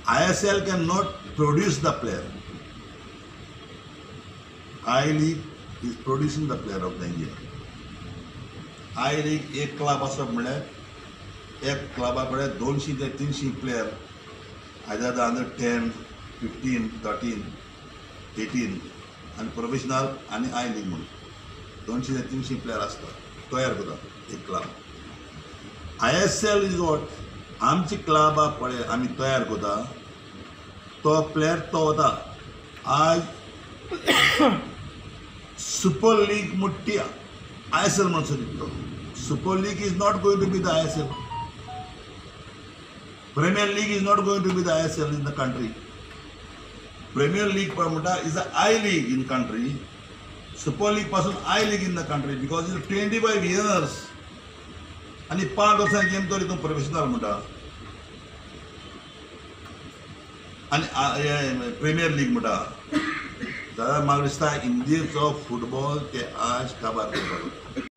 ISL cannot produce the player. I League is producing the player of the India. I League एक club असो म्हणल्यार एक क्लबा कडेन 200 ते 300 प्लेयर either the under 10, 15, 13, 18 आणि प्रोफेशनल आणि I League म्हणून 200 ते 300 प्लेयर असतात तयार करता एक क्लब. ISL इज वॉट आमची क्लबा पळय आमी तयार करता तो प्लेयर तो वता आज सुपर लीग मुट्टी ISL म्हणून सोदितलो. Super league is not going to be the ISL. Premier League is not going to be the ISL in the country. Premier League is the I League in country. Super League pasun I League in the country because it's 25 years. आणि 5 वर्सांनी game तरी तो professional म्हणटा आणि premier league म्हणटा जाल्यार म्हाका दिसता इंडियेचो फुटबॉल ते आज काबार करपाक